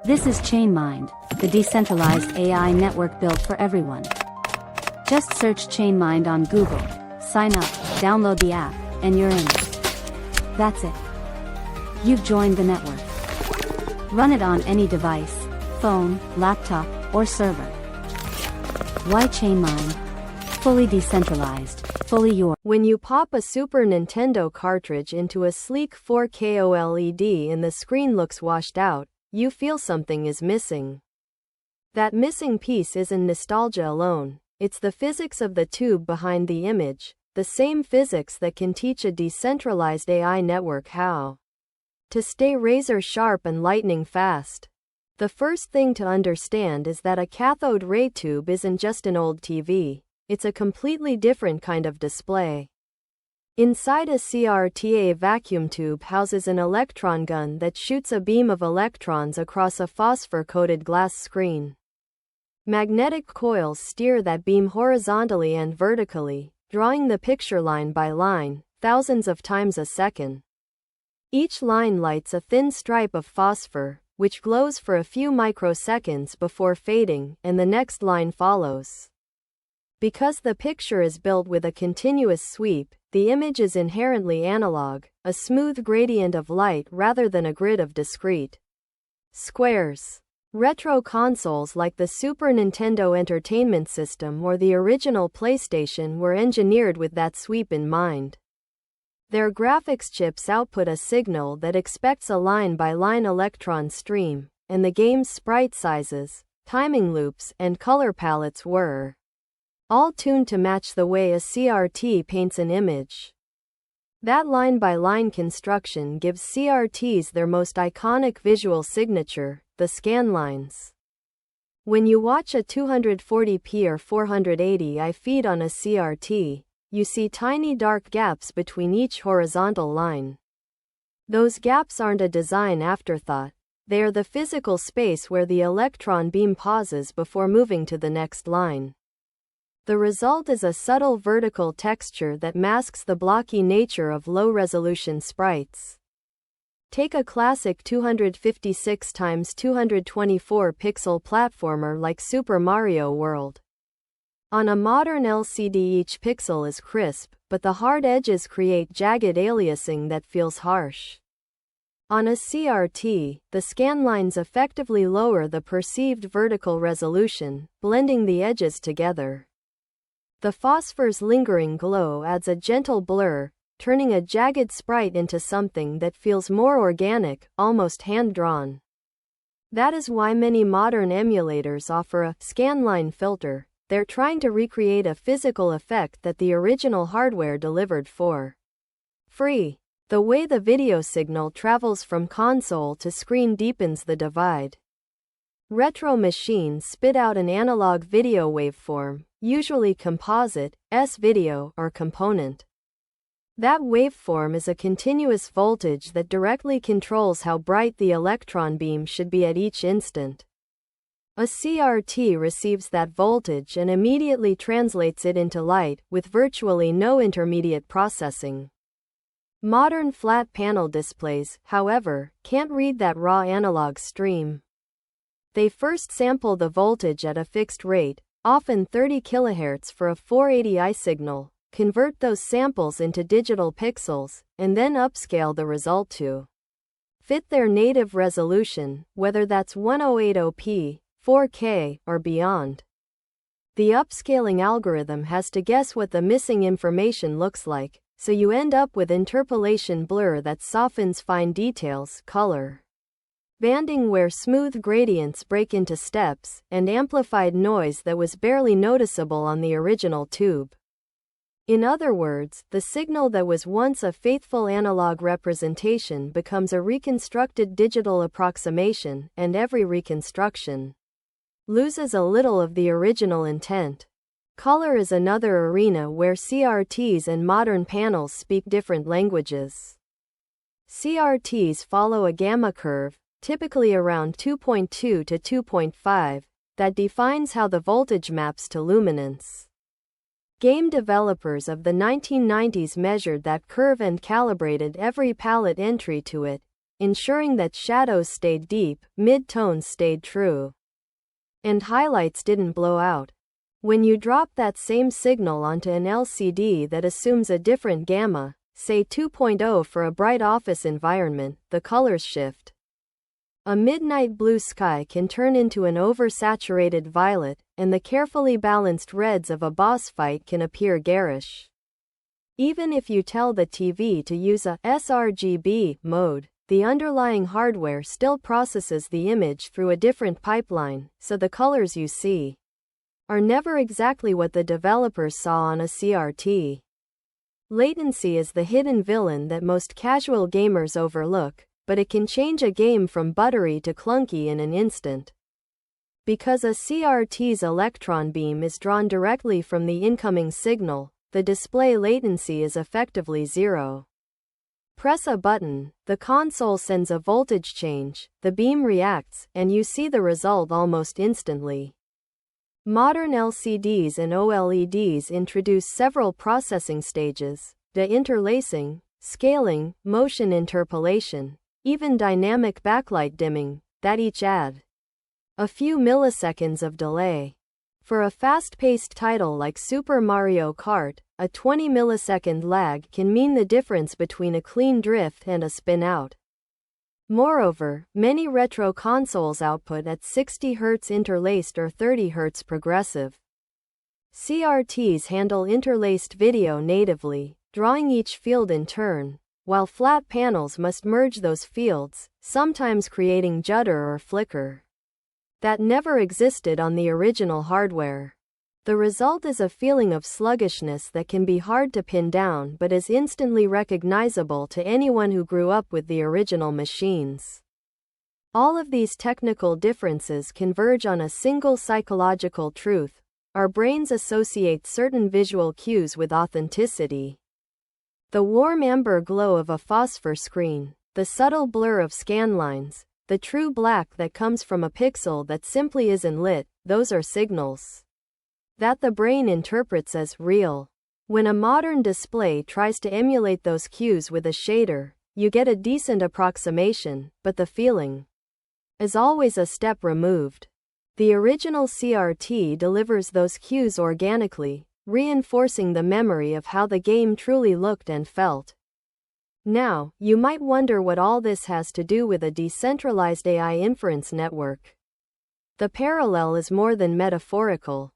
This is ChainMind, the decentralized AI network built for everyone. Just search ChainMind on Google, sign up, download the app, and you're in. That's it. You've joined the network. Run it on any device, phone, laptop, or server. Why ChainMind? Fully decentralized, fully yours. When you pop a Super Nintendo cartridge into a sleek 4K OLED and the screen looks washed out, you feel something is missing. That missing piece isn't nostalgia alone, it's the physics of the tube behind the image, the same physics that can teach a decentralized AI network how to stay razor sharp and lightning fast. The first thing to understand is that a cathode ray tube isn't just an old TV, it's a completely different kind of display. Inside a CRT, a vacuum tube houses an electron gun that shoots a beam of electrons across a phosphor-coated glass screen. Magnetic coils steer that beam horizontally and vertically, drawing the picture line by line, thousands of times a second. Each line lights a thin stripe of phosphor, which glows for a few microseconds before fading, and the next line follows. Because the picture is built with a continuous sweep, the image is inherently analog, a smooth gradient of light rather than a grid of discrete squares. Retro consoles like the Super Nintendo Entertainment System or the original PlayStation were engineered with that sweep in mind. Their graphics chips output a signal that expects a line-by-line electron stream, and the game's sprite sizes, timing loops, and color palettes were all tuned to match the way a CRT paints an image. That line-by-line construction gives CRTs their most iconic visual signature, the scanlines. When you watch a 240p or 480i feed on a CRT, you see tiny dark gaps between each horizontal line. Those gaps aren't a design afterthought, they are the physical space where the electron beam pauses before moving to the next line. The result is a subtle vertical texture that masks the blocky nature of low-resolution sprites. Take a classic 256 x 224 pixel platformer like Super Mario World. On a modern LCD, each pixel is crisp, but the hard edges create jagged aliasing that feels harsh. On a CRT, the scanlines effectively lower the perceived vertical resolution, blending the edges together. The phosphor's lingering glow adds a gentle blur, turning a jagged sprite into something that feels more organic, almost hand-drawn. That is why many modern emulators offer a scanline filter. They're trying to recreate a physical effect that the original hardware delivered for free. The way the video signal travels from console to screen deepens the divide. Retro machines spit out an analog video waveform, usually composite, S-video, or component. That waveform is a continuous voltage that directly controls how bright the electron beam should be at each instant. A CRT receives that voltage and immediately translates it into light, with virtually no intermediate processing. Modern flat panel displays, however, can't read that raw analog stream. They first sample the voltage at a fixed rate, often 30 kHz for a 480i signal, convert those samples into digital pixels, and then upscale the result to fit their native resolution, whether that's 1080p, 4K, or beyond. The upscaling algorithm has to guess what the missing information looks like, so you end up with interpolation blur that softens fine details, color banding where smooth gradients break into steps, and amplified noise that was barely noticeable on the original tube. In other words, the signal that was once a faithful analog representation becomes a reconstructed digital approximation, and every reconstruction loses a little of the original intent. Color is another arena where CRTs and modern panels speak different languages. CRTs follow a gamma curve, typically around 2.2 to 2.5, that defines how the voltage maps to luminance. Game developers of the 1990s measured that curve and calibrated every palette entry to it, ensuring that shadows stayed deep, mid-tones stayed true, and highlights didn't blow out. When you drop that same signal onto an LCD that assumes a different gamma, say 2.0 for a bright office environment, the colors shift. A midnight blue sky can turn into an oversaturated violet, and the carefully balanced reds of a boss fight can appear garish. Even if you tell the TV to use a sRGB mode, the underlying hardware still processes the image through a different pipeline, so the colors you see are never exactly what the developers saw on a CRT. Latency is the hidden villain that most casual gamers overlook, but it can change a game from buttery to clunky in an instant. Because a CRT's electron beam is drawn directly from the incoming signal, the display latency is effectively zero. Press a button, the console sends a voltage change, the beam reacts, and you see the result almost instantly. Modern LCDs and OLEDs introduce several processing stages: deinterlacing, scaling, motion interpolation, even dynamic backlight dimming, that each add a few milliseconds of delay. For a fast-paced title like Super Mario Kart, a 20-millisecond lag can mean the difference between a clean drift and a spin-out. Moreover, many retro consoles output at 60 Hz interlaced or 30 Hz progressive. CRTs handle interlaced video natively, drawing each field in turn, while flat panels must merge those fields, sometimes creating judder or flicker that never existed on the original hardware. The result is a feeling of sluggishness that can be hard to pin down but is instantly recognizable to anyone who grew up with the original machines. All of these technical differences converge on a single psychological truth: our brains associate certain visual cues with authenticity. The warm amber glow of a phosphor screen, the subtle blur of scan lines, the true black that comes from a pixel that simply isn't lit, those are signals that the brain interprets as real. When a modern display tries to emulate those cues with a shader, you get a decent approximation, but the feeling is always a step removed. The original CRT delivers those cues organically, reinforcing the memory of how the game truly looked and felt. Now, you might wonder what all this has to do with a decentralized AI inference network. The parallel is more than metaphorical.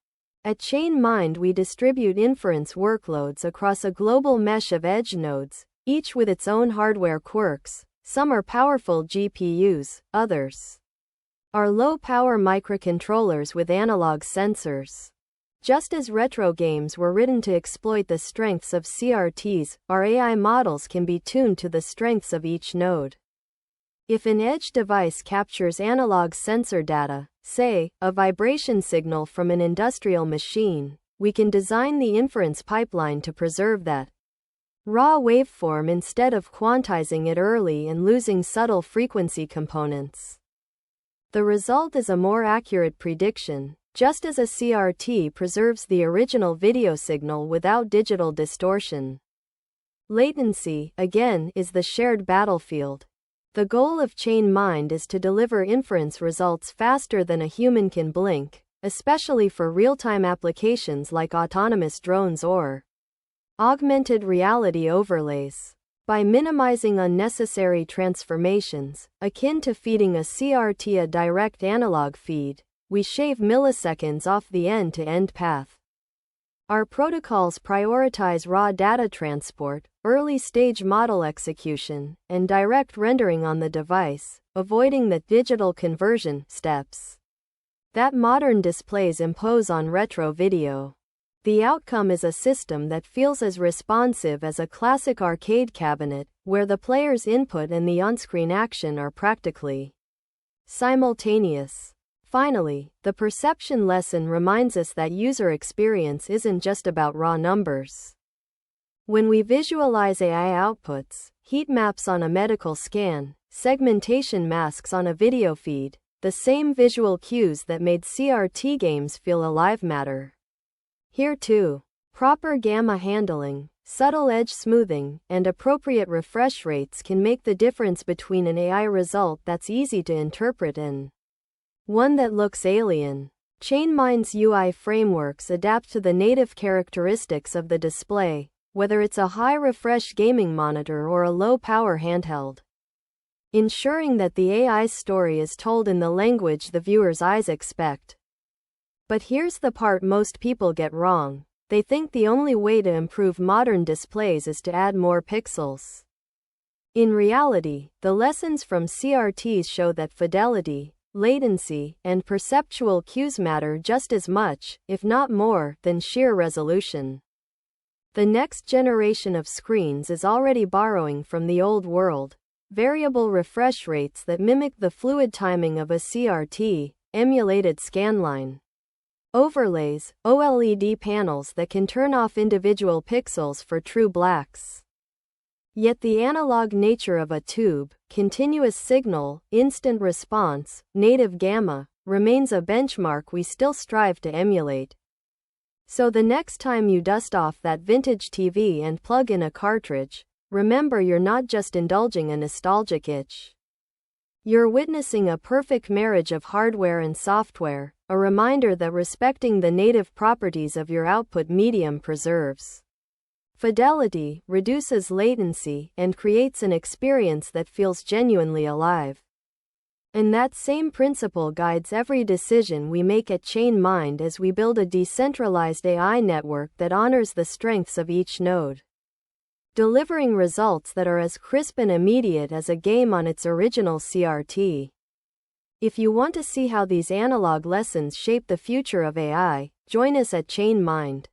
At ChainMind we distribute inference workloads across a global mesh of edge nodes, each with its own hardware quirks. Some are powerful GPUs, others are low-power microcontrollers with analog sensors. Just as retro games were written to exploit the strengths of CRTs, our AI models can be tuned to the strengths of each node. If an edge device captures analog sensor data, say, a vibration signal from an industrial machine, we can design the inference pipeline to preserve that raw waveform instead of quantizing it early and losing subtle frequency components. The result is a more accurate prediction, just as a CRT preserves the original video signal without digital distortion. Latency, again, is the shared battlefield. The goal of ChainMind is to deliver inference results faster than a human can blink, especially for real-time applications like autonomous drones or augmented reality overlays. By minimizing unnecessary transformations, akin to feeding a CRT a direct analog feed, we shave milliseconds off the end-to-end path. Our protocols prioritize raw data transport, early-stage model execution, and direct rendering on the device, avoiding the digital conversion steps that modern displays impose on retro video. The outcome is a system that feels as responsive as a classic arcade cabinet, where the player's input and the on-screen action are practically simultaneous. Finally, the perception lesson reminds us that user experience isn't just about raw numbers. When we visualize AI outputs, heat maps on a medical scan, segmentation masks on a video feed, the same visual cues that made CRT games feel alive matter here too. Proper gamma handling, Subtle edge smoothing and appropriate refresh rates can make the difference between an AI result that's easy to interpret and one that looks alien. ChainMind's UI frameworks adapt to the native characteristics of the display, whether it's a high refresh gaming monitor or a low power handheld, ensuring that the AI's story is told in the language the viewer's eyes expect. But here's the part most people get wrong. They think the only way to improve modern displays is to add more pixels. In reality, the lessons from CRTs show that fidelity, latency, and perceptual cues matter just as much, if not more, than sheer resolution. The next generation of screens is already borrowing from the old world. Variable refresh rates that mimic the fluid timing of a CRT, emulated scanline overlays, OLED panels that can turn off individual pixels for true blacks. Yet the analog nature of a tube, continuous signal, instant response, native gamma, remains a benchmark we still strive to emulate. So the next time you dust off that vintage TV and plug in a cartridge, remember you're not just indulging a nostalgic itch. You're witnessing a perfect marriage of hardware and software, a reminder that respecting the native properties of your output medium preserves fidelity, reduces latency, and creates an experience that feels genuinely alive. And that same principle guides every decision we make at ChainMind as we build a decentralized AI network that honors the strengths of each node, delivering results that are as crisp and immediate as a game on its original CRT. If you want to see how these analog lessons shape the future of AI, join us at ChainMind.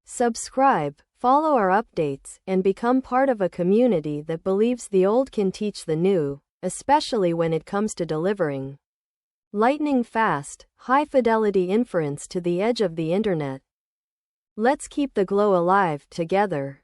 Subscribe, follow our updates, and become part of a community that believes the old can teach the new, especially when it comes to delivering lightning-fast, high-fidelity inference to the edge of the internet. Let's keep the glow alive together.